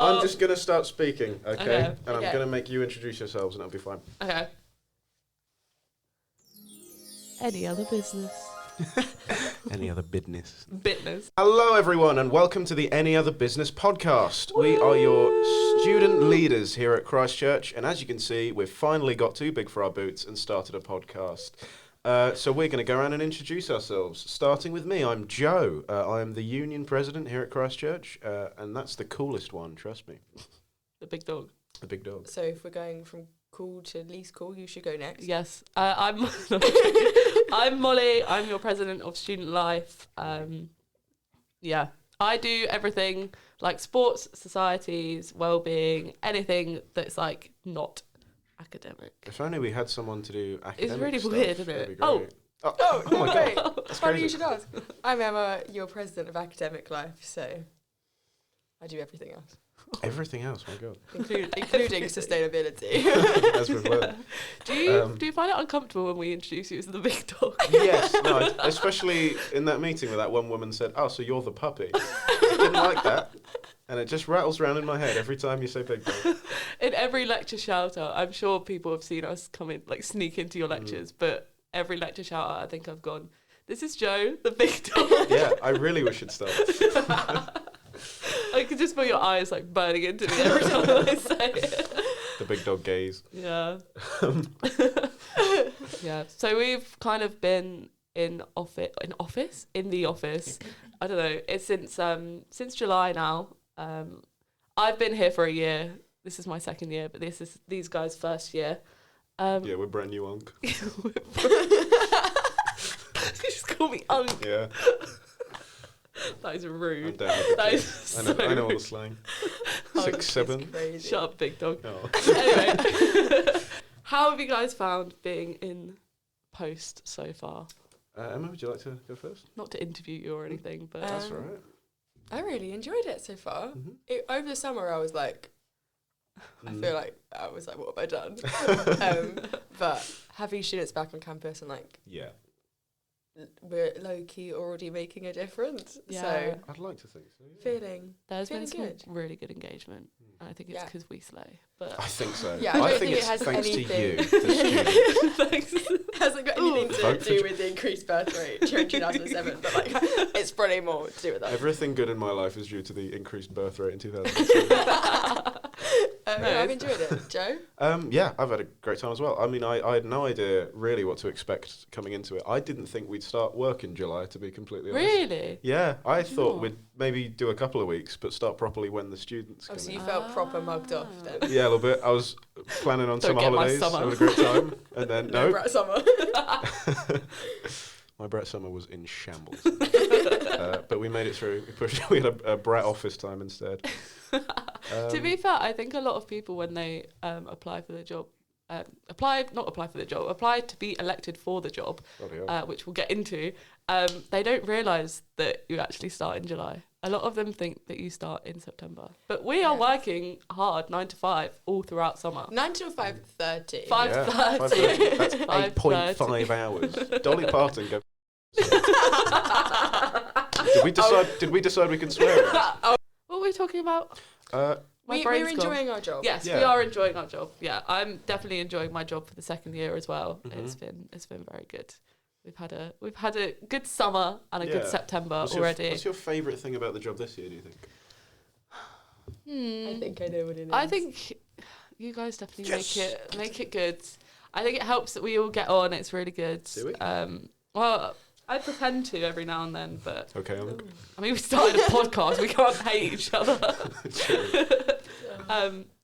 I'm just going to start speaking, okay? And I'm Okay. going to make you introduce yourselves and it'll be fine. Okay. Any other business? Any other business? Business. Hello, everyone, and welcome to the Any Other Business podcast. We are your student leaders here at Christchurch, and as you can see, we've finally got too big for our boots and started a podcast. So we're going to go around and introduce ourselves, starting with me. I'm Joe. I am the union president here at Christchurch, and that's the coolest one, trust me. The big dog. The big dog. So if we're going from cool to least cool, you should go next. Yes. I'm I'm Molly. I'm your president of Student Life. Yeah. I do everything like sports, societies, well-being, anything that's like not academic. If only we had someone to do academic It's really stuff, weird, isn't that'd it? be great. Oh, my wait. God. It's funny crazy. you should ask. I'm Emma, your president of Academic Life, so I do everything else, Everything else, my God. including sustainability. As we've learned. Do you find it uncomfortable when we introduce you as the big dog? Yes, no, especially in that meeting where that one woman said, "Oh, so you're the puppy." I didn't like that. And it just rattles around in my head every time you say big dog. In every lecture shout out, I'm sure people have seen us come in, like sneak into your lectures, but every lecture shout out, I think I've gone, "This is Joe, the big dog." Yeah, I really wish it'd start. I could just feel your eyes like burning into me every time I say it. The big dog gaze. Yeah. Yeah. So we've kind of been in the office. I don't know. It's since July now. I've been here for a year. This is my second year, but this is these guys' first year. Yeah, we're brand new unk. You just call me Unk. Yeah. That is I'm rude. down with That it. is so I know all the rude. slang. Unk 6, is 7. Crazy. Shut up, big dog. Oh. Anyway, how have you guys found being in post so far? Emma, would you like to go first? Not to interview you or anything, but That's all right. I really enjoyed it so far. Mhm. Over the summer, I was like, I feel like I was like, what have I done? But having students back on campus and like Yeah, we're low key already making a difference. Yeah. So I'd like to think so. Yeah. feeling. there's been Feeling some good. really good engagement. And I think it's Yeah. because we slay. But I think so. Yeah, I don't think it it's has thanks anything- to you, the students. thanks. Hasn't got anything Vote to for do Jo- with the increased birth rate during 2007, but like it's probably more to do with that. Everything good in my life is due to the increased birth rate in 2007. Yeah, I've enjoyed it. Joe? Yeah, I've had a great time as well. I mean, I had no idea really what to expect coming into it. I didn't think we'd start work in July, to be completely honest. Really? Yeah, I thought not? we'd maybe do a couple of weeks, but start properly when the students Oh, come so in. you felt proper mugged off then. Yeah, a little bit. I was planning on Don't summer get my holidays, summer. having a great time, and then No, no, Brat Summer. my brat summer was in shambles. But we made it through. We had a brat office time instead. To be fair, I think a lot of people when they apply for the job, apply to be elected for the job, Bloody hell. which we'll get into, they don't realise that you actually start in July. A lot of them think that you start in September. But we are Yeah. working hard, 9 to 5, all throughout summer. 9 till 5:30. 5:30. 5:30. That's 5:30. 8.5 hours. Dolly Parton go. Did we decide we can swear? What were we talking about? Uh, My We're brain's gone. enjoying our job. Yes, Yeah. we are enjoying our job. Yeah, I'm definitely enjoying my job for the second year as well. Mhm. It's been very good. We've had a good summer and a good Yeah. September what's already. What's your favourite thing about the job this year, do you think? I think I know what it is. I think you guys definitely Yes. make it good. I think it helps that we all get on. It's really good. Do we? Well, I pretend to every now and then, but Okay, I mean, we started a podcast. We can't hate each other.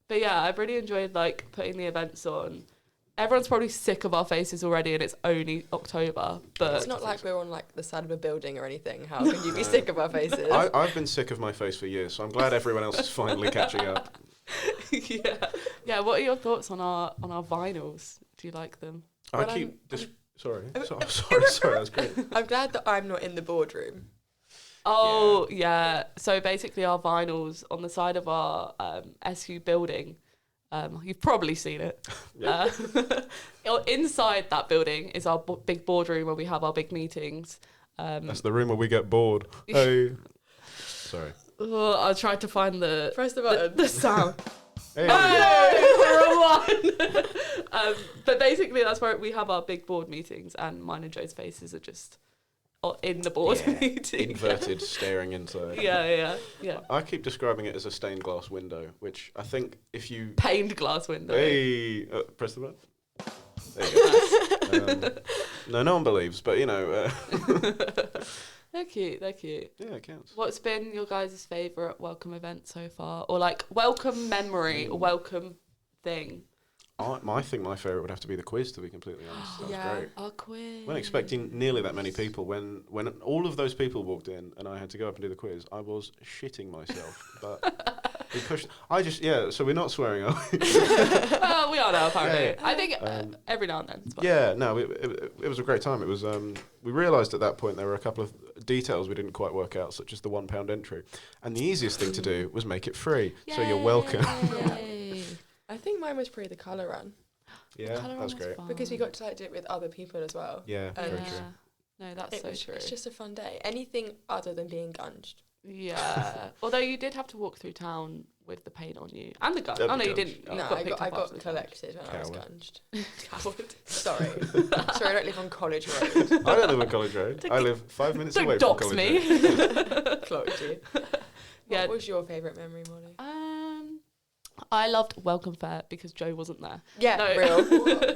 But yeah, I've really enjoyed like putting the events on. Everyone's probably sick of our faces already, and it's only October. But It's not like we're on like the side of a building or anything. How can you be sick of our faces? I've been sick of my face for years, so I'm glad everyone else is finally catching up. yeah. What are your thoughts on our vinyls? Do you like them? I Well, keep sorry, I'm- sorry, that's great. I'm glad that I'm not in the boardroom. Oh yeah. So basically, our vinyls on the side of our SU building. You've probably seen it. Yeah. Inside that building is our big boardroom where we have our big meetings. That's the room where we get bored. Hey. Sorry. I tried to find the Press the button. the sound. Hey. Oh, wrong one. But basically, that's where we have our big board meetings, and mine and Joe's faces are just in the board meeting. Inverted, staring inside. Yeah. I keep describing it as a stained glass window, which I think if you... Pained glass window. Hey! Press the button. There you go. No one believes, but They're cute. Yeah, it counts. What's been your guys' favourite welcome event so far? Or like welcome memory or welcome thing? I think my favourite would have to be the quiz, to be completely honest. That was great. Our quiz. When expecting nearly that many people, when all of those people walked in and I had to go up and do the quiz, I was shitting myself. But we pushed. So we're not swearing, are we? Well, we are now, apparently. Yeah. I think every now and then. It's fine. Yeah, no, it was a great time. It was. We realised at that point there were a couple of details we didn't quite work out, such as the £1 entry, and the easiest thing to do was make it free. So you're welcome. Yay. I think mine was probably the colour run. Yeah, that's great. Because we got to do it with other people as well. Yeah, very true. No, that's so true. It's just a fun day. Anything other than being gunged. Yeah. Although you did have to walk through town with the paint on you and the gun. And Oh the no, you gun. didn't. No, You I picked up got after the collected when I was Coward. gunged. Coward. Sorry. Sorry, I don't live on College Road. I don't live on College Road. I live 5 minutes away Don't from dox College me. Road. Clocked you. Yeah. What was your favourite memory, Molly? I loved Welcome Fair because Joe wasn't there. Yeah, No.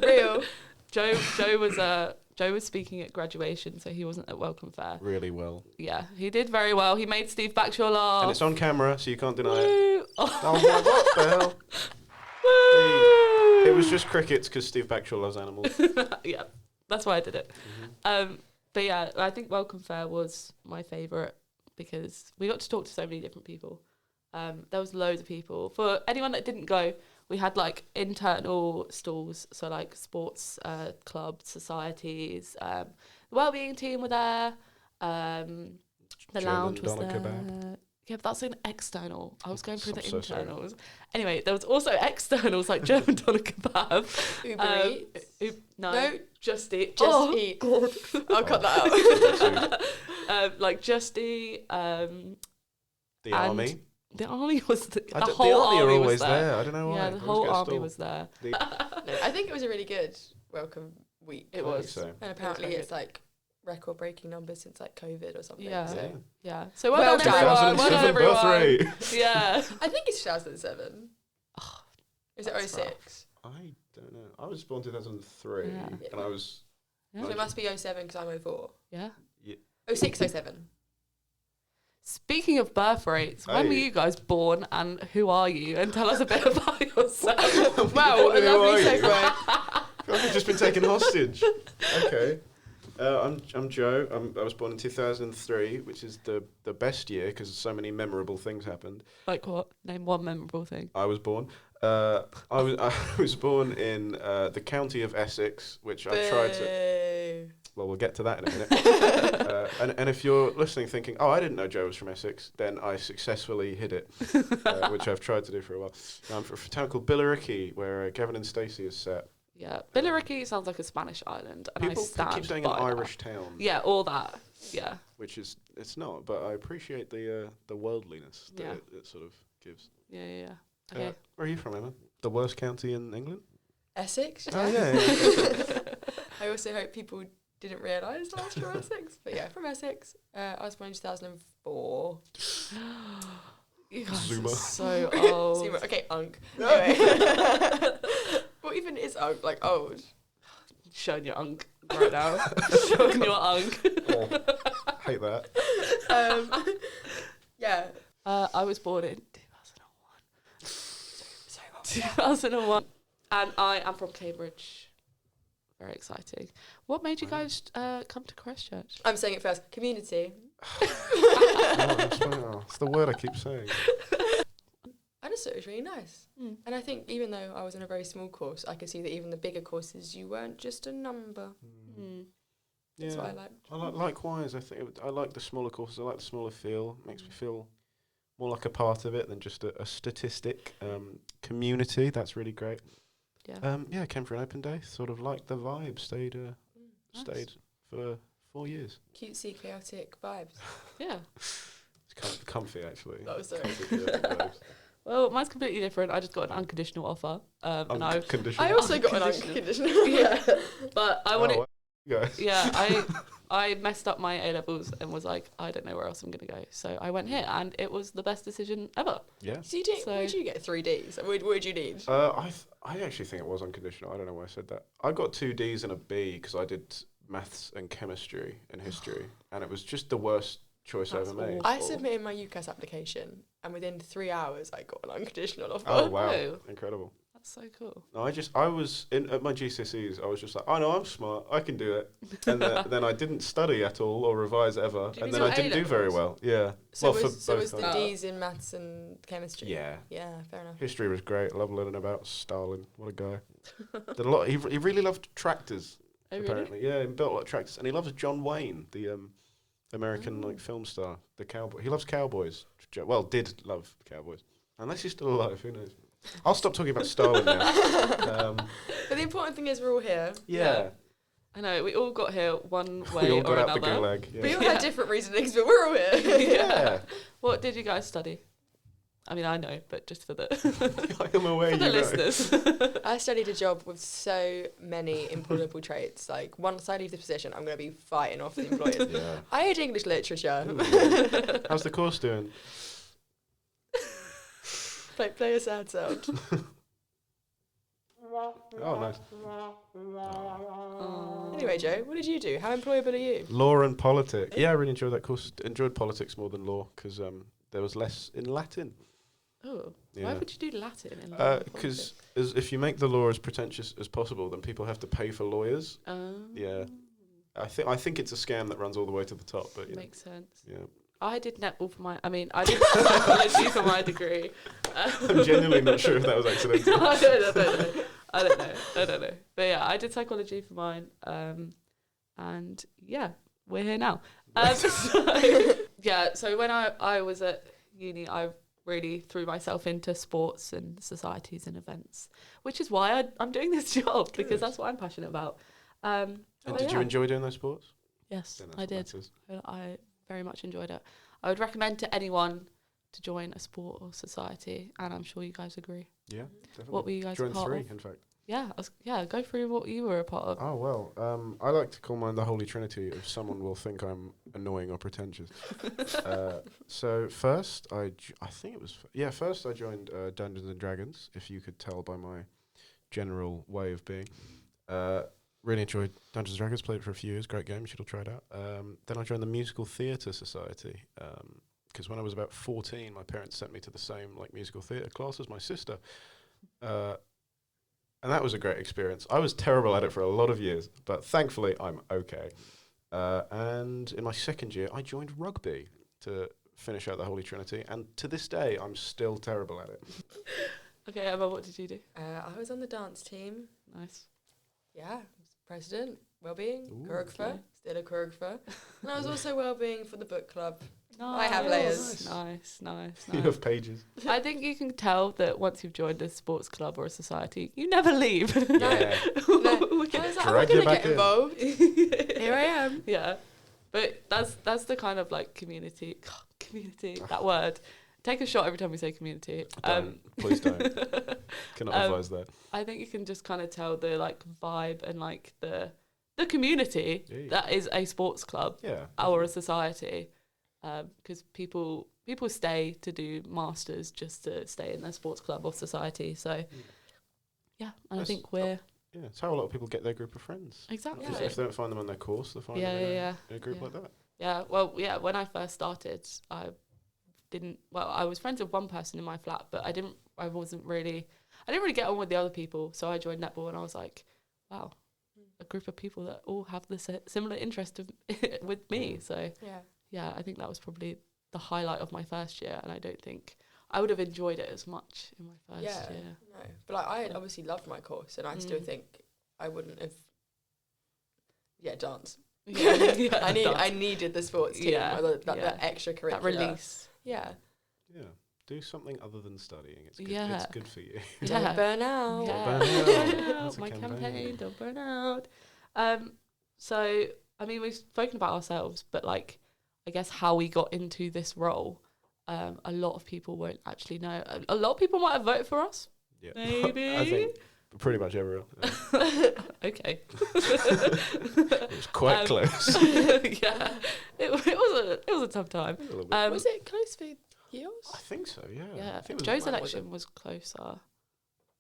real. Joe was speaking at graduation, so he wasn't at Welcome Fair. Really well. Yeah, he did very well. He made Steve Backshaw laugh. And it's on camera, so you can't deny it. Woo. Oh my, what the hell? Woo. It was just crickets because Steve Backshaw loves animals. Yeah, that's why I did it. But yeah, I think Welcome Fair was my favourite because we got to talk to so many different people. There was loads of people. For anyone that didn't go, we had like internal stalls, so like sports clubs, societies. The wellbeing team were there. The German lounge was doner there. kebab. Yeah, but that's an external. I was going through I'm the so sorry. internals. Anyway, there was also externals like German doner kebab. Uber Eats. No, Just Eat. Just Eat. God. I'll cut that out. Like Just Eat. The And army. The army was the The whole army are army was always there. there. I don't know why. Yeah, the Always whole get a army stall. was there. No, I think it was a really good welcome week. It I think was. so. And apparently very it's like record-breaking numbers since like COVID or something. Yeah. So. Yeah. So Well well done, done. everyone. Well done, 2007 birth everyone. rate. Yeah. I think it's 2007. Is it That's 06? I don't know. I was born 2003, Yeah. and I was. Yeah. So it must be 07 because I'm 04. Yeah. 06, 07. Speaking of birth rates, when were Hey. you guys born and who are you? And tell us a bit about yourself. Wow, a Who lovely are you? segue. I feel like I've just been taken hostage. Okay. I'm Joe. I was born in 2003, which is the best year because so many memorable things happened. Like what? Name one memorable thing. I was born. I was born in the county of Essex, which I tried to. Boo. Well, we'll get to that in a minute. And if you're listening thinking, oh, I didn't know Joe was from Essex, then I successfully hid it, which I've tried to do for a while. I'm from a town called Billericay, where Gavin and Stacey is set. Yeah. Billericay sounds like a Spanish island. And People I stand keep saying an by that. Irish town, Yeah, all that. Yeah. which is, it's not, but I appreciate the worldliness that Yeah. it sort of gives. Yeah. Okay. Where are you from, Emma? The worst county in England? Essex? Oh, yeah. I also hope people didn't realise I was from Essex. But yeah, from Essex. I was born in 2004. You guys Zoomer. are so old. Zoomer. Okay, unk. Anyway. What even is unk? Like old? Showing your unk right now. Showing your unk. Oh, hate that. Yeah. I was born in 2001. And I am from Cambridge. Very exciting. What made you guys come to Christchurch? I'm saying it first. Community. It's the word I keep saying. I just thought it was really nice. Mm. And I think even though I was in a very small course, I could see that even the bigger courses, you weren't just a number. Mm. That's Yeah. what I liked. Likewise, I think I like the smaller courses. I like the smaller feel. Makes me feel more like a part of it than just a statistic. Community, that's really great. Yeah. Came for an open day. Sort of liked the vibe. Stayed for 4 years. Cutesy, chaotic vibes. Yeah. It's comfy, actually. Oh, sorry. Comfy, yeah, vibes. Well, mine's completely different. I just got an unconditional offer, and Unconditional. I also got an unconditional. yeah, but I wanted. well, guys. Yeah, I messed up my A levels and was like, I don't know where else I'm gonna go. So I went here, and it was the best decision ever. Yeah. So you did? So- What did you get? 3 Ds. What would you need? I actually think it was unconditional. I don't know why I said that. I got 2 Ds and a B because I did maths and chemistry and history, and it was just the worst choice I That's ever made. awful. I submitted my UCAS application, and within 3 hours, I got an unconditional offer. Oh wow, Oh. incredible! That's so cool. No, I was at my GCSEs. I was just like, oh no, I'm smart. I can do it. And then I didn't study at all or revise ever, Do you and mean then your I didn't do very A-levels? well. Yeah. So well, was the times. Ds in maths and chemistry? Yeah. Yeah, fair enough. History was great. I love learning about Stalin. What a guy. Did a lot. He really loved tractors. Oh, really? Apparently, yeah, he built a lot of tractors, and he loves John Wayne, the American like film star, the cowboy. He loves cowboys. Well, did love cowboys. Unless he's still alive, who knows? I'll stop talking about Stalin now. But the important thing is we're all here. Yeah, I know, we all got here one we way all or got out the another. gulag. We Yeah. all had different reasonings, but we're all here. Yeah. What did you guys study? I mean, I know, but just for the I am aware for you the know. listeners. I studied a job with so many employable traits. Like, once I leave the position, I'm going to be fighting off the employers. Yeah. I had English literature. Ooh. How's the course doing? Play a sad sound. Oh, nice. Anyway, Joe, what did you do? How employable are you? Law and politics. Yeah, I really enjoyed that course. Enjoyed politics more than law because there was less in Latin. Oh, why Yeah. would you do Latin in law and Because politics? if you make the law as pretentious as possible, then people have to pay for lawyers. Yeah. I think it's a scam that runs all the way to the top. But you know, Makes sense. yeah, I did netball for my. I mean, I did psychology for my degree. I'm genuinely not sure if that was accidental. I don't know. But yeah, I did psychology for mine. And yeah, we're here now. So when I was at uni, I really threw myself into sports and societies and events, which is why I'm doing this job, because that's what I'm passionate about. And but did you yeah. enjoy doing those sports? Yes, Then that's I what did. matters. I very much enjoyed it. I would recommend to anyone to join a sport or society, and I'm sure you guys agree. Yeah, definitely. What were you guys a Joined part 3, of? in fact. Yeah, go through what you were a part of. Oh, well, I like to call mine the Holy Trinity if someone will think I'm annoying or pretentious. So first, first I joined Dungeons and Dragons, if you could tell by my general way of being. Really enjoyed Dungeons and Dragons, played it for a few years, great game, you should all try it out. Then I joined the Musical Theatre Society, because when I was about 14, my parents sent me to the same musical theatre class as my sister. And that was a great experience. I was terrible at it for a lot of years, but thankfully I'm okay. And in my second year, I joined rugby to finish out the Holy Trinity. And to this day, I'm still terrible at it. Okay, Emma, what did you do? I was on the dance team. Nice. Yeah, I was president, wellbeing, Ooh, choreographer, okay. still a choreographer. And I was also wellbeing for the book club. Nice. have layers. Nice. You have pages. I think you can tell that once you've joined a sports club or a society, you never leave. Yeah. No, We I can- was like, Drag I'm you not going back to get in. involved. Here I am. Yeah, but that's the kind of community, that word. Take a shot every time we say community. Please don't. Cannot advise that. I think you can just kind of tell the vibe and the community Yeah. that is a sports club Yeah. or a society, because people stay to do masters just to stay in their sports club or society. So yeah, and I Yes. think we're Yeah, it's how a lot of people get their group of friends. exactly. Yeah. If they don't find them on their course, they find Yeah, them in, yeah, in a group yeah. like that. Yeah, well, yeah. When I first started, I was friends with one person in my flat, but I didn't really get on with the other people. So I joined netball, and I was like, wow, a group of people that all have the similar interest with me. So Yeah. I think that was probably the highlight of my first year, and I don't think I would have enjoyed it as much in my first year. No. But I obviously loved my course, and I still think I wouldn't have. Yeah, dance. Yeah, I needed the sports team, Yeah, that extracurricular. that release. Yeah. Yeah. Do something other than studying. It's good. Yeah. It's good for you. Yeah. Don't burn out. Yeah. Don't burn out. Burn out, That's a my campaign. campaign, don't burn out. So I mean, we've spoken about ourselves, but I guess how we got into this role. a lot of people won't actually know. A lot of people might have voted for us. Yeah. Maybe. I think pretty much everyone. Okay. It was quite close. Yeah, it was a tough time. A little bit. Was it close for yours? I think so, yeah. Yeah, I think it was Joe's about- election was closer.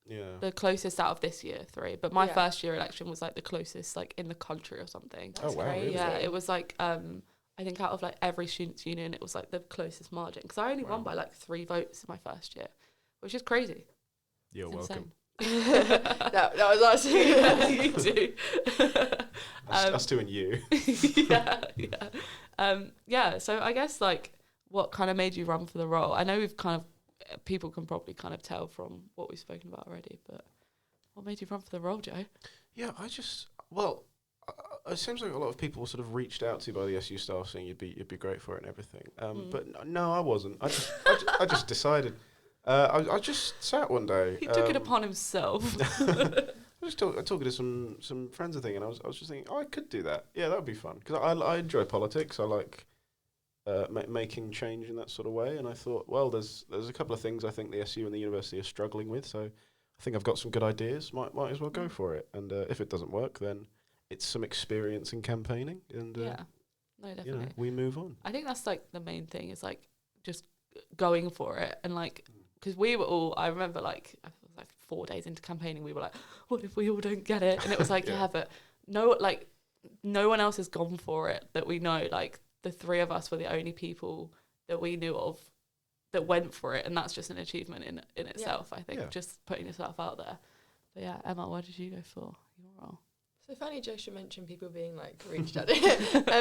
Yeah. The closest out of this year, 3. But my Yeah. first year election was like the closest, like in the country or something. That's Oh, wow, really? crazy. Yeah, it was like I think out of like every students' union, it was like the closest margin because I only won Wow. by like 3 votes in my first year, which is crazy. You're It's welcome. that was us. Yeah, you do. Us two and you. Yeah. So I guess like what kind of made you run for the role? I know we've kind of people can probably kind of tell from what we've spoken about already, but what made you run for the role, Joe? Yeah, it seems like a lot of people were sort of reached out to by the SU staff saying you'd be great for it and everything. But no, I wasn't. I just decided. I just sat one day. He took it upon himself. I was talking to some friends, I think, and I was just thinking, I could do that. Yeah, that would be fun because I enjoy politics. I like making change in that sort of way. And I thought, well, there's a couple of things I think the SU and the university are struggling with. So I think I've got some good ideas. Might as well go for it. And if it doesn't work, then it's some experience in campaigning. And Yeah, no, definitely. we move on. I think that's like the main thing is like just going for it and like because we were all I remember like I was like 4 days into campaigning we were like what if we all don't get it and it was like yeah but no one else has gone for it that we know like the 3 of us were the only people that we knew of that went for it and that's just an achievement in itself I think just putting yourself out there. But yeah, Emma, what did you go for your role? So funny Joshua mentioned people being like reached at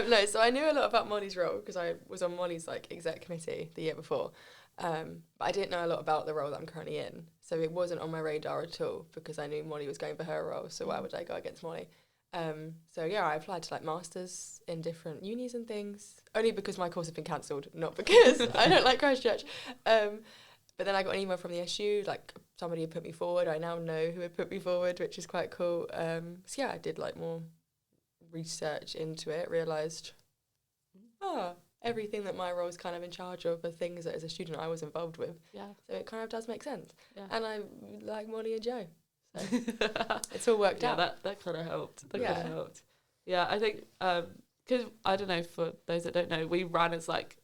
no, so I knew a lot about Molly's role because I was on Molly's like exec committee the year before. But I didn't know a lot about the role that I'm currently in. So it wasn't on my radar at all because I knew Molly was going for her role. So why would I go against Molly? So yeah, I applied to like masters in different unis and things, only because my course had been cancelled, not because I don't like Christchurch. But then I got an email from the SU, like somebody had put me forward. I now know who had put me forward, which is quite cool. So yeah, I did like more research into it, realised, everything that my role is kind of in charge of are things that as a student I was involved with. Yeah. So it kind of does make sense. Yeah. And I like Molly and Joe. So it's all worked out. That kind of helped. That Yeah. kind of helped. Yeah, I think because I don't know for those that don't know, we ran as like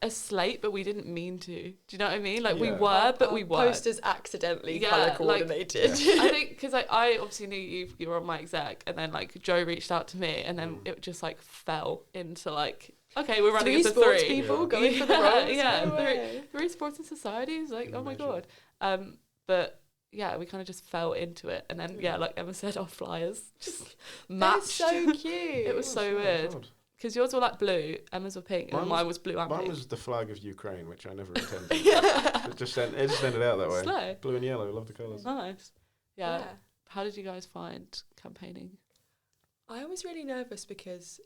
a slate, but we didn't mean to. Do you know what I mean? Like we were, but we weren't. Posters accidentally Yeah, colour like- coordinated. I think because I obviously knew you were on my exec, and then like Joe reached out to me, and then it just like fell into like okay, we're running 3 into sports 3 people going for the roles. yeah, No way. 3 sports and societies. Like Can oh my imagine. god. But yeah, we kind of just fell into it, and then yeah, like Emma said, our flyers just They're matched. so cute. It was so weird God. because yours were like blue, Emma's were pink, and mine was blue and Mine pink. was the flag of Ukraine, which I never intended. it just ended out that way. Slay. Blue and yellow, love the colours. Nice. Yeah. Yeah. How did you guys find campaigning? I was really nervous because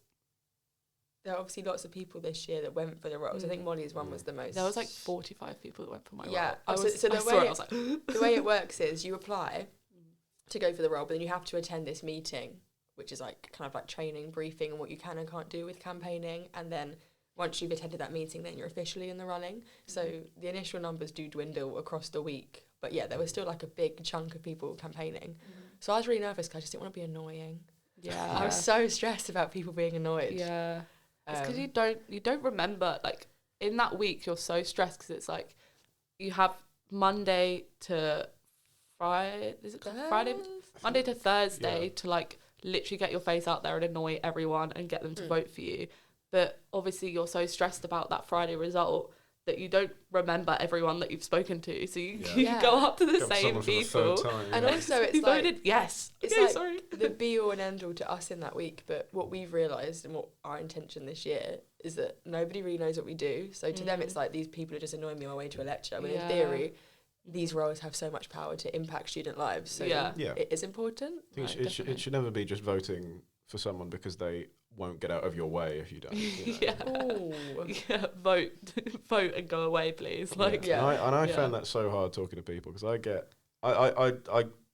there are obviously lots of people this year that went for the roles. I think Molly's one was the most. There was like 45 people that went for my Yeah. role. I So- was, so the I saw way it, I it- was like, The way it works is you apply to go for the role, but then you have to attend this meeting, which is like kind of like training, briefing, and what you can and can't do with campaigning. And then once you've attended that meeting, then you're officially in the running. So the initial numbers do dwindle across the week. But yeah, there was still like a big chunk of people campaigning. So I was really nervous because I just didn't want to be annoying. yeah. I was so stressed about people being annoyed. Yeah. It's because Um, you don't remember, like, in that week, you're so stressed because it's like, you have Monday to Friday, is it called Friday? Monday to Thursday to, like, literally get your face out there and annoy everyone and get them to vote for you. But obviously you're so stressed about that Friday result that you don't remember everyone that you've spoken to. So you, you Yeah. go up to the Got same someone for the people. third time, And yeah. also it's You like voted yes. it's Okay, like sorry. the be all and end all to us in that week. But what we've realised and what our intention this year is that nobody really knows what we do. So to them, it's like these people are just annoying me on my way to a lecture. When Yeah. in theory, these roles have so much power to impact student lives. So Yeah. Yeah. it is important. I think Right, it should never be just voting for someone because they won't get out of your way if you don't. You know? Yeah. Ooh. Yeah, vote and go away, please. Like, Yeah. And I Yeah. found that so hard talking to people because I get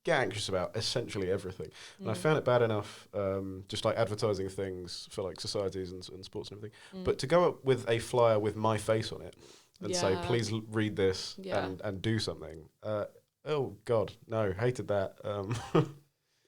anxious about essentially everything. And I found it bad enough just like advertising things for like societies and sports and everything. But to go up with a flyer with my face on it and say, please read this and do something. Oh God, no, hated that.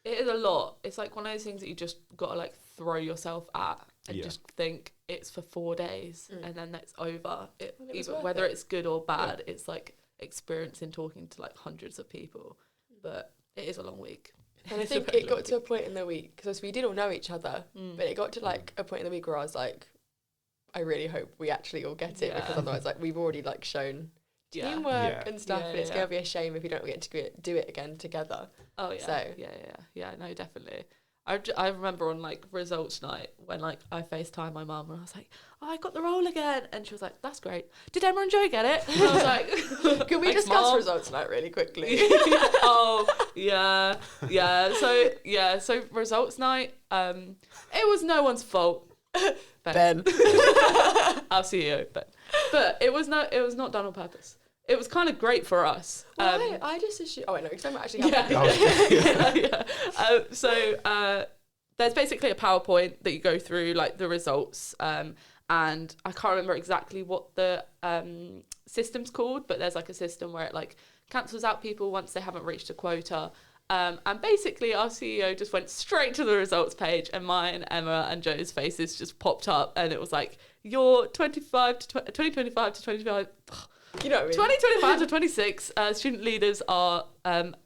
It is a lot. It's like one of those things that you just got to like throw yourself at and just think it's for 4 days and then that's over. Even whether it's good or bad, it's like experiencing talking to like hundreds of people. But it is a long week. And I think it got to a point in the week, because we did all know each other, but it got to like a point in the week where I was like, I really hope we actually all get it, because otherwise like we've already like shown teamwork and stuff, and it's going to be a shame if we don't get to do it again together. Oh yeah. So no, definitely. I remember on like results night when like I FaceTimed my mum and I was like, oh, I got the role again, and she was like, that's great. Did Emma and Joe get it? And I was like, can we discuss results night really quickly? Oh yeah. So results night, it was no one's fault. Ben. I'll see you, Ben. But it was not done on purpose. It was kind of great for us. I just assume. Oh wait, no, because I'm actually happy. So there's basically a PowerPoint that you go through, like the results, and I can't remember exactly what the system's called, but there's like a system where it like cancels out people once they haven't reached a quota. And basically our CEO just went straight to the results page, and mine, Emma and Joe's faces just popped up, and it was like, your 2025 to 25. You know what I mean? 2025 to 26 student leaders are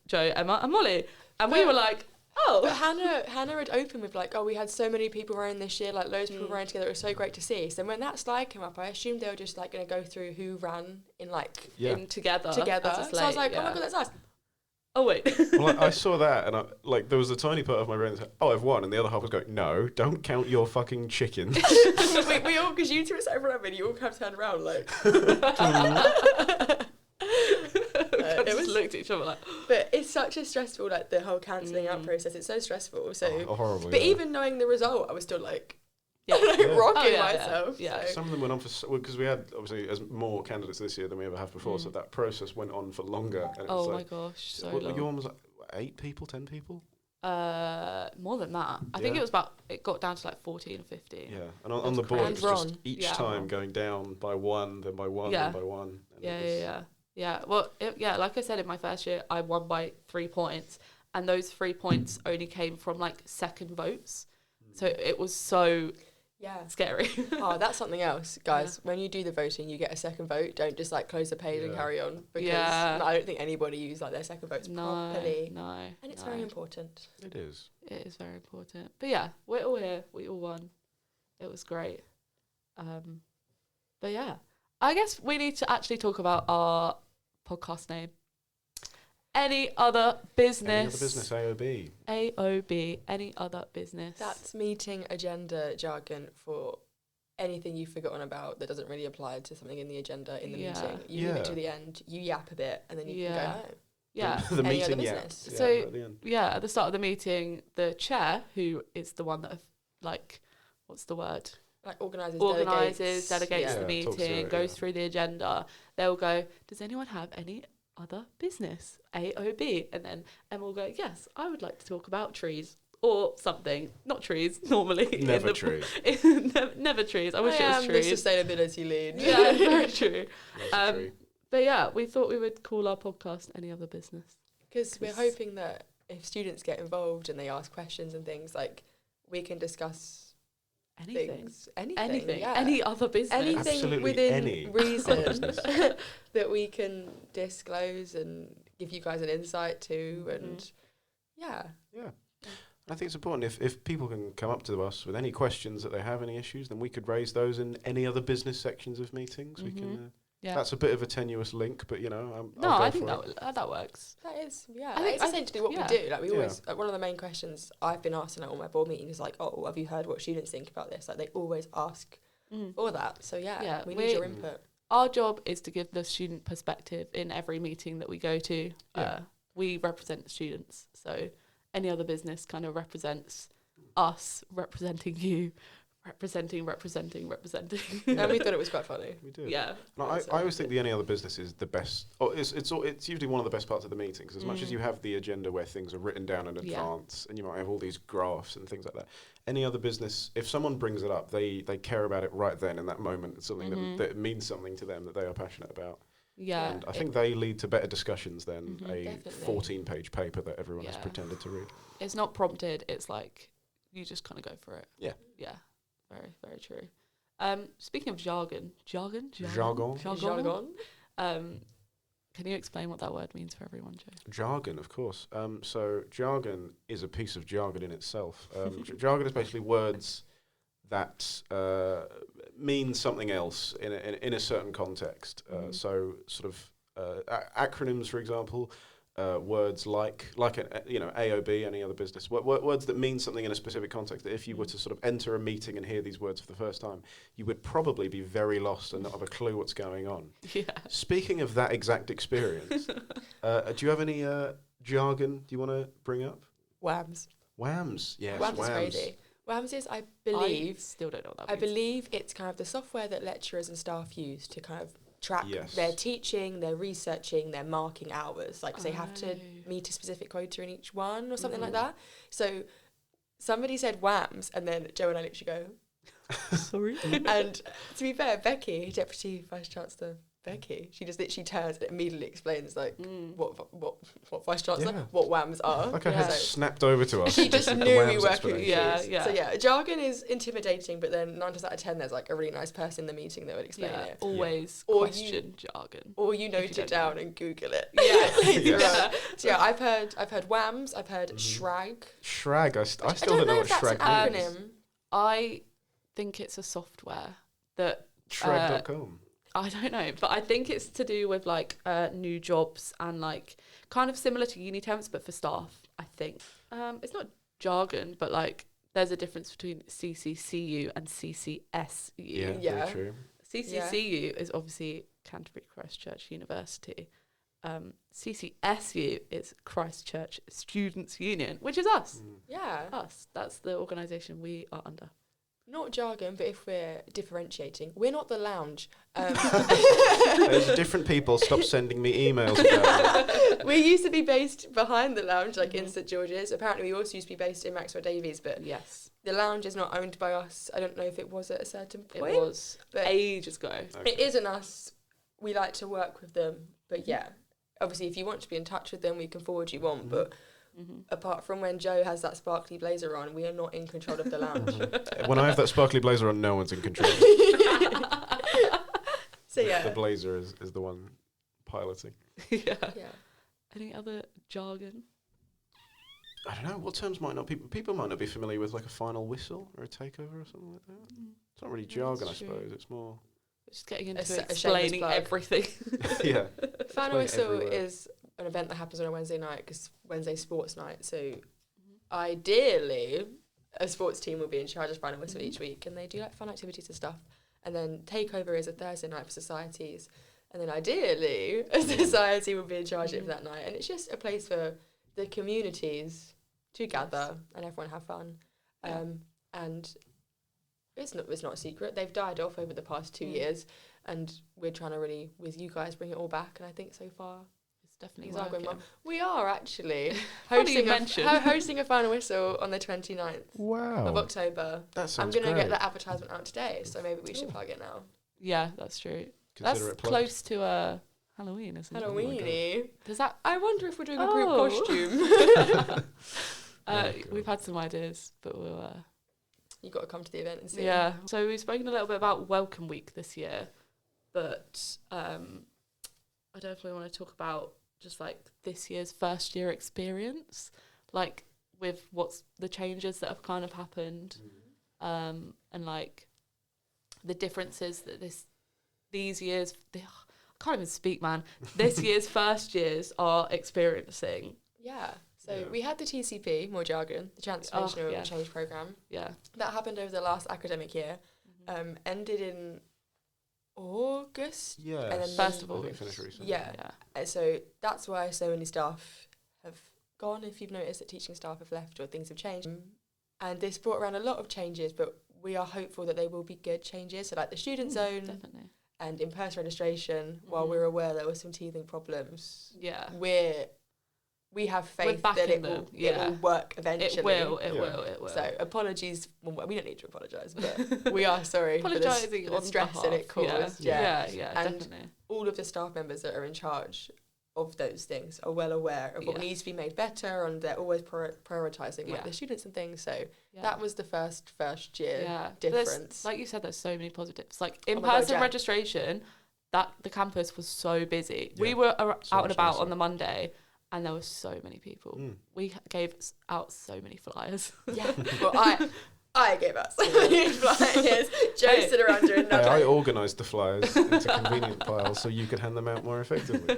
Joe, Emma and Molly. And we were like, oh. But Hannah had opened with like, oh, we had so many people running this year, like loads of people running together. It was so great to see. So when that slide came up, I assumed they were just like going to go through who ran in like in together. So I was like, oh my God, that's us. Oh wait. Well, I saw that, and there was a tiny part of my brain that said, "Oh, I've won," and the other half was going, "No, don't count your fucking chickens." we all, because you two were sat in front of me, and you all kept turning around like. It was looked at each other like. But it's such a stressful, like the whole cancelling out process. It's so stressful. So horrible. But even knowing the result, I was still like. Rocking myself. Yeah. Some of them went on for because we had obviously as more candidates this year than we ever have before, so that process went on for longer. And oh my gosh, so long. Your one was like 8 people, 10 people? More than that. I think it got down to like 14, 15. Yeah, and on the board it was just each time going down by 1, then by 1, then by 1. Yeah. Well, like I said, in my first year, I won by 3 points, and those 3 points only came from like second votes. So it was so scary. Oh, that's something else, guys. When you do the voting, you get a second vote. Don't just like close the page and carry on, because I don't think anybody used like their second votes properly. No, and it's very important. It is. It is very important. But yeah, we're all here. We all won. It was great. But yeah, I guess we need to actually talk about our podcast name. Any other business, AOB. AOB, any other business. That's meeting agenda jargon for anything you've forgotten about that doesn't really apply to something in the agenda in the meeting. You leave it to the end, you yap a bit, and then you can go home. Yeah. The any meeting other business. So, at the end. at the start of the meeting, the chair, who is the one that, like, what's the word? Like organises, delegates the meeting, goes through the agenda. They'll go, does anyone have any other business, AOB? And then Emma will go, yes, I would like to talk about trees or something. Not trees, normally. Never trees. Never trees. I wish it was trees. The sustainability lead. Yeah, very true. Tree. But yeah, we thought we would call our podcast Any Other Business. Because we're hoping that if students get involved and they ask questions and things, like, we can discuss anything, yeah. Any other business, anything Absolutely within reason that we can disclose and give you guys an insight to, and I think it's important if people can come up to us with any questions that they have, any issues, then we could raise those in any other business sections of meetings. We can. That's a bit of a tenuous link, but I think that works. That is, it's essentially what we do. Like we always, like, one of the main questions I've been asked in all my board meetings is like, oh, have you heard what students think about this? Like they always ask for that. So we need your input. Our job is to give the student perspective in every meeting that we go to. We represent students, so any other business kind of represents us representing you, representing. And we thought it was quite funny. We did. Yeah. No, I always think the Any Other Business is the best. Oh, it's usually one of the best parts of the meeting, because as much as you have the agenda where things are written down in advance, and you might have all these graphs and things like that. Any Other Business, if someone brings it up, they care about it right then in that moment. It's something that means something to them, that they are passionate about. Yeah. And I think they lead to better discussions than a Definitely. 14-page paper that everyone has pretended to read. It's not prompted. It's like you just kind of go for it. Yeah. Yeah. Very, very true. Speaking of jargon. Jargon. Can you explain what that word means for everyone, Joe? Jargon, of course. So jargon is a piece of jargon in itself. Jargon is basically words that mean something else in a certain context. So sort of acronyms, for example, words like AOB, Any Other Business, words that mean something in a specific context, that if you were to sort of enter a meeting and hear these words for the first time, you would probably be very lost and not have a clue what's going on. Yeah. Speaking of that exact experience, do you have any jargon do you want to bring up? WAMS. WAMS, yes. WAMS is crazy. WAMS is, I believe, still don't know what that I means. believe it's kind of the software that lecturers and staff use to kind of track Yes. their teaching, their researching, their marking hours. Like, 'cause they have to meet a specific quota in each one or something like that. So somebody said WAMS, and then Joe and I literally go, Sorry. and to be fair, Becky, Deputy Vice Chancellor Becky, she just literally turns and immediately explains like what Vice Chancellor, what WAMs are. Like her head snapped over to us. She just The knew WAMS we were explanation. confused. So yeah, jargon is intimidating, but then 9 times out of 10 there's like a really nice person in the meeting that would explain it. Always Or question jargon. Or you note it down and Google it. Yeah. Yes. So yeah, I've heard WAMs, I've heard shrag. Shrag, I still don't don't know what if that's shrag an means. acronym. I think it's a software that Shrag.com. I don't know, but I think it's to do with like new jobs and like kind of similar to uni temps, but for staff. I think it's not jargon, but like there's a difference between CCCU and CCSU. Yeah. Very true. CCCU is obviously Canterbury Christchurch University. CCSU is Christchurch Students' Union, which is us. Yeah. Us. That's the organisation we are under. Not jargon, but if we're differentiating, we're not the lounge. Those are different people. Stop sending me emails about it. We used to be based behind the lounge, like in St George's. Apparently, we also used to be based in Maxwell Davies, but Yes, the lounge is not owned by us. I don't know if it was at a certain point. it was but ages ago. it isn't us. We like to work with them, but yeah, obviously, if you want to be in touch with them, we can forward you on. But apart from when Joe has that sparkly blazer on, we are not in control of the lounge. When I have that sparkly blazer on, no one's in control. So yeah, The blazer is the one piloting. Yeah. yeah. Any other jargon? I don't know. What terms might not people might not be familiar with, like a final whistle or a takeover or something like that. It's not really jargon, I That's true. suppose. It's more. Just getting A into shameless explaining plug. everything. Yeah. Final Explain Whistle every word. is an event that happens on a Wednesday night because Wednesday sports night. So ideally, a sports team will be in charge of Final Whistle each week, and they do like fun activities and stuff. And then Takeover is a Thursday night for societies, and then ideally a society will be in charge of it for that night. And it's just a place for the communities to gather and everyone have fun. And it's not a secret. They've died off over the past 2 years, and we're trying to really, with you guys, bring it all back. And I think so far It's definitely things are going working. well. We are actually Funny you hosting mention. hosting a Final Whistle on the 29th Wow. of October. That I'm sounds going to great. get that advertisement out today, so maybe we should plug it now. Yeah, that's true. Consider That's it plugged. close to Halloween, isn't it? Halloweeny. Does that? I wonder if we're doing a group Oh. costume. God. We've had some ideas, but we'll. You got to come to the event and see. Yeah. So we've spoken a little bit about Welcome Week this year, but I definitely want to talk about just like this year's first year experience, like with what's the changes that have kind of happened, and like the differences that these years. I can't even speak, man. This year's first years are experiencing. Yeah. So we had the TCP, more jargon, the Transformational Change Programme. Yeah. That happened over the last academic year. Ended in August. Yeah. And then First of I all, think finished recently. Yeah. So that's why so many staff have gone. If you've noticed that teaching staff have left or things have changed. And this brought around a lot of changes, but we are hopeful that they will be good changes. So like the student zone Definitely. and in-person registration, while we're aware there were some teething problems, Yeah. we have faith that backing it them, will work eventually. It will. So apologies. Well, we don't need to apologise, but we are sorry for Apologising the on stress behalf. that it caused. Yeah. And Definitely. all of the staff members that are in charge of those things are well aware of what needs to be made better, and they're always prioritising like the students and things. So that was the first year difference. Like you said, there's so many positives. Like in-person registration, that the campus was so busy. We were out and about on the Monday, and there were so many people. We gave out so many flyers. Yeah, well, I gave out so many flyers. Joe stood around doing nothing. I organised the flyers into convenient piles so you could hand them out more effectively.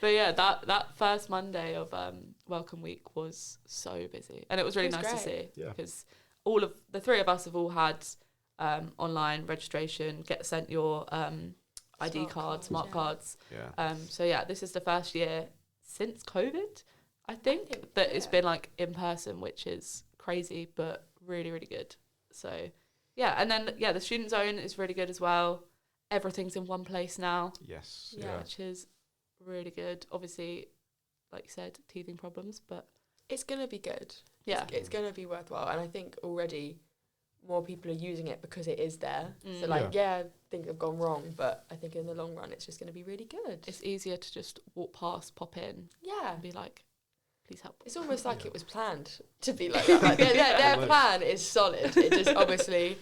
But yeah, that first Monday of Welcome Week was so busy, and it was really nice to see because all of the three of us have all had online registration, get sent your ID cards, smart cards. Yeah. So yeah, this is the first year since COVID, I think that it's been like in person, which is crazy, but really, really good. So yeah, and then the student zone is really good as well. Everything's in one place now. Yes. Which is really good. Obviously, like you said, teething problems, but it's gonna be good. Yeah, it's gonna be worthwhile, and I think already more people are using it because it is there. So like, things have gone wrong, but I think in the long run, it's just gonna be really good. It's easier to just walk past, pop in, and be like, please help. It's almost like it was planned to be like that. Like their plan is solid. It just obviously.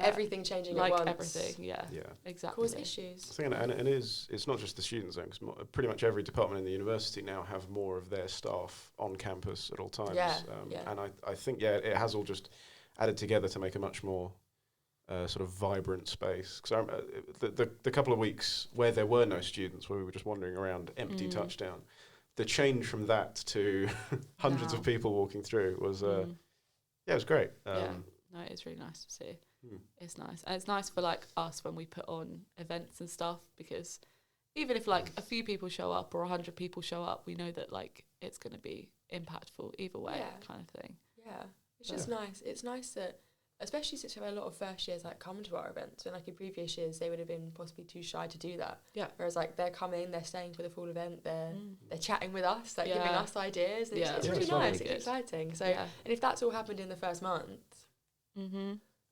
Everything changing like at once. Everything, exactly. Cause issues. I think, and it's not just the student zone, because pretty much every department in the university now have more of their staff on campus at all times. And I think, it has all just added together to make a much more sort of vibrant space. Because the couple of weeks where there were no students, where we were just wandering around empty touchdown, the change from that to hundreds of people walking through was, it was great. No, it's really nice to see. It's nice, and it's nice for like us when we put on events and stuff, because even if like a few people show up or 100 people show up, we know that like it's going to be impactful either way, kind of thing. It's just nice. It's nice that, especially since we have a lot of first years like come to our events, and like in previous years they would have been possibly too shy to do that. Whereas like they're coming, they're staying for the full event, they're chatting with us, like giving us ideas. And it's really nice. It's exciting. So and if that's all happened in the first month,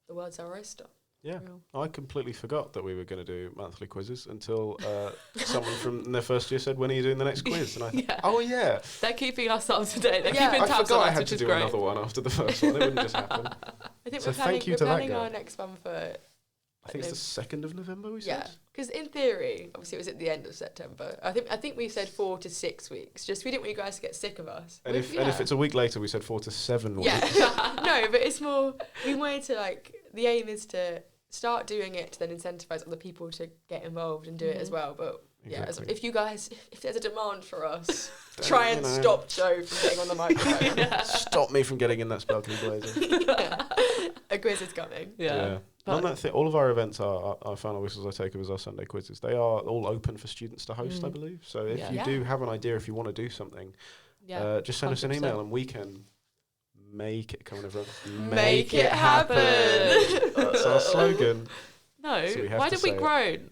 the world's our oyster. Yeah, I completely forgot that we were going to do monthly quizzes until someone from their first year said, "When are you doing the next quiz?" And I thought, "Oh yeah, they're keeping us up to date. They're keeping tabs on us, I had which to is do great." another one after the first one. It wouldn't just happen. I think So we're planning our next one for. I think it's the 2nd of November. We said. Yeah, because in theory, obviously, it was at the end of September. I think we said 4 to 6 weeks. Just we didn't want you guys to get sick of us. And if it's a week later, we said 4 to 7 weeks. Yeah, no, but it's more. We wanted to like. The aim is to start doing it to then incentivize other people to get involved and do it as well. But if there's a demand for us, try and stop Joe from getting on the microphone. Stop me from getting in that balcony blazer. A quiz is coming. On that thing, all of our events are our final whistles I take of as our Sunday quizzes. They are all open for students to host, I believe. So if you do have an idea, if you want to do something, just send us an email and we can make it. Come on, everyone. Make it happen. That's our slogan. No, So why did we groan?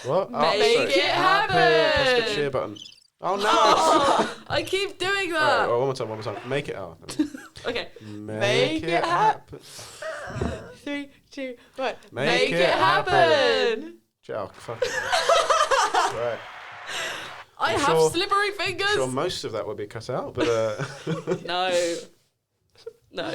What? Make it happen. Press the cheer button. Oh no! I keep doing All that. right, one more time. Make it happen. Okay. Make it happen. 3, 2, 1. Make it happen. Joe, fuck it. Right. I I'm have sure- slippery fingers. Sure, most of that will be cut out, but No,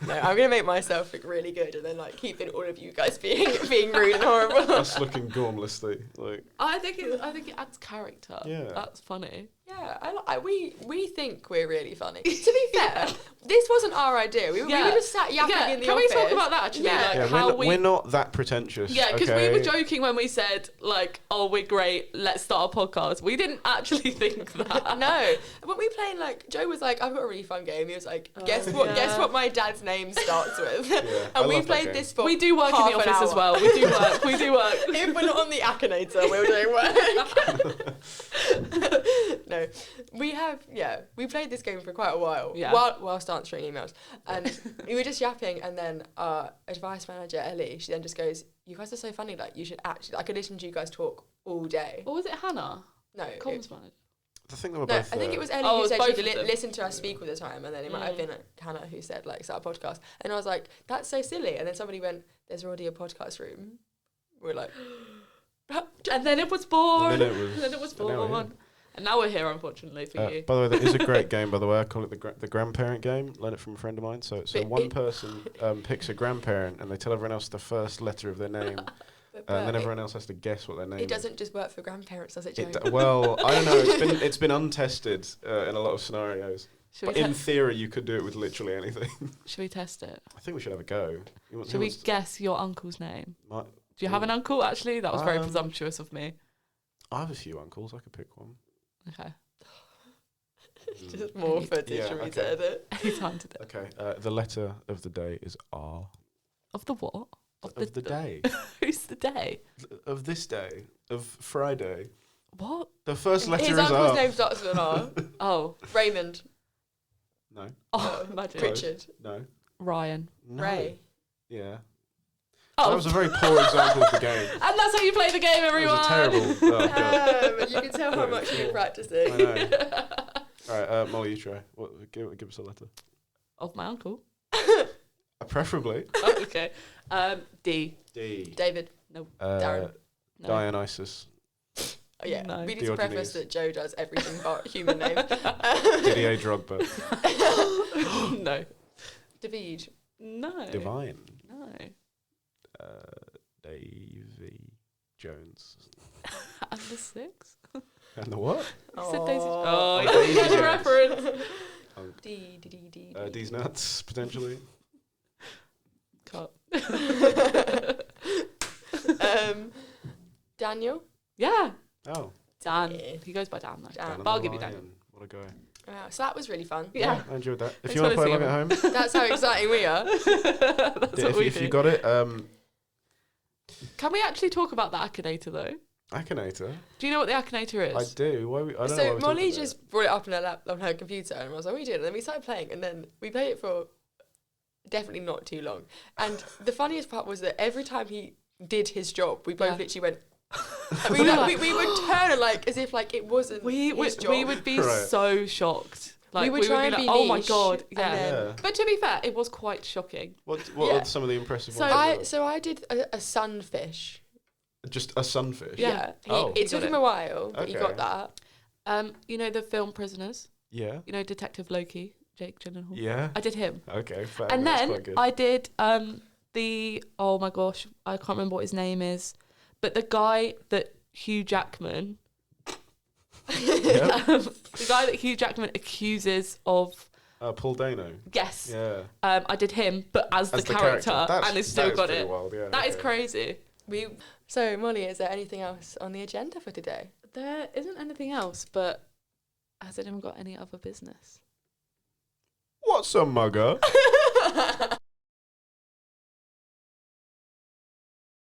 I'm gonna make myself look really good, and then like keeping all of you guys being rude and horrible. us looking gormlessly like. I think it adds character. Yeah. That's funny. Yeah, we think we're really funny. To be fair, this wasn't our idea. We were just sat yapping in the Can office. we talk about that actually? Yeah. Like Yeah, how we're not that pretentious. Yeah, because okay? we were joking when we said like, "Oh, we're great. Let's start a podcast." We didn't actually think that. No, but we playing like Joe was like, "I've got a really fun game." He was like, "Guess what? yeah. Guess what my dad's name starts with?" Yeah, I And we love that played game. this for We do work in half the an office as hour. well. We do work. We do work. If we're not on the Akinator, we're doing work. No, we played this game for quite a while. Yeah. Whilst answering emails, and we were just yapping, and then our advice manager Ellie, she then just goes, "You guys are so funny. Like you should actually. I could listen to you guys talk all day." Or was it Hannah? No, Comms manager. I think they were no, both. I think it was Ellie Oh, who it's said both she could of them. listen to us speak all the time, and then it might have been Hannah who said like start a podcast, and I was like, "That's so silly," and then somebody went, "There's already a podcast room." We're like, and then it was born. And then it was born. and now we're here. And now we're here, unfortunately, for you. By the way, that is a great game. By the way, I call it the grandparent game. Learned it from a friend of mine. So But one person picks a grandparent, and they tell everyone else the first letter of their name, and then everyone else has to guess what their name is. It doesn't just work for grandparents, does it, Joe? Well, I don't know. It's been untested in a lot of scenarios. But in theory, you could do it with literally anything. Should we test it? I think we should have a go. Should we guess your uncle's name? Do you have an uncle, actually? That was very presumptuous of me. I have a few uncles. I could pick one. Okay. Just more footage for me to edit. Any time to do. Okay. The letter of the day is R. Of the what? Of the day. Who's the day? Of this day. Of Friday. What? The first letter His is uncle's R. name starts with an R. Oh. Raymond. No. Oh, imagine. Richard. No. Ryan. No. Ray. Yeah. Oh. That was a very poor example of the game. And that's how you play the game, everyone. That was a terrible. Oh, God. You can tell how much you've been practicing. I know. All right, Molly, you try. Give us a letter. Of my uncle. Preferably. Oh, okay. D. D. David. No. Darren. No. Dionysus. Oh, yeah. No. We need to preface Diogenes. that Joe does everything but human name. Didier Drogba. No. David. No. Divine. No. Davy Jones. And the six. And the what? You said Daisy. Oh, Oh, you Daisy get the Jones. reference. D. D's nuts, potentially. Cut. Daniel. Yeah. Oh. Dan. Yeah. He goes by Dan, though. Dan. But I'll give you Dan. What a guy. So that was really fun. Yeah. I enjoyed that. If Thanks you want to for play along at home, That's how exciting we are. That's what we if do. you got it, Can we actually talk about the Akinator, though? Akinator. Do you know what the Akinator is? I do. I don't know why So we're Molly talking just brought it up on her computer, and I was like, "What are you doing?" And then we started playing, and then we played it for definitely not too long. And the funniest part was that every time he did his job, we both literally went. we would turn like as if like it wasn't his job. We would be Right. so shocked. Like, We would try and like, be oh my niche, god, and yeah. then- Yeah. But to be fair, it was quite shocking. What Yeah. are some of the impressive So ones? I did a sunfish. Just a sunfish. Yeah, Oh. it took him a while, but he Okay. got that. You know the film Prisoners? Yeah. You know Detective Loki, Jake Gyllenhaal? Yeah. I did him. Okay. Fair. And That's then quite good. I did the, oh my gosh, I can't remember what his name is, but the guy that Hugh Jackman, Yep. the guy that Hugh Jackman accuses of, Paul Dano. yes, Yeah. I did him, but as the character, and it's still got it. Wild, yeah, That is okay. crazy. So Molly, is there anything else on the agenda for today? There isn't anything else, but has anyone got any other business? What's a mugger?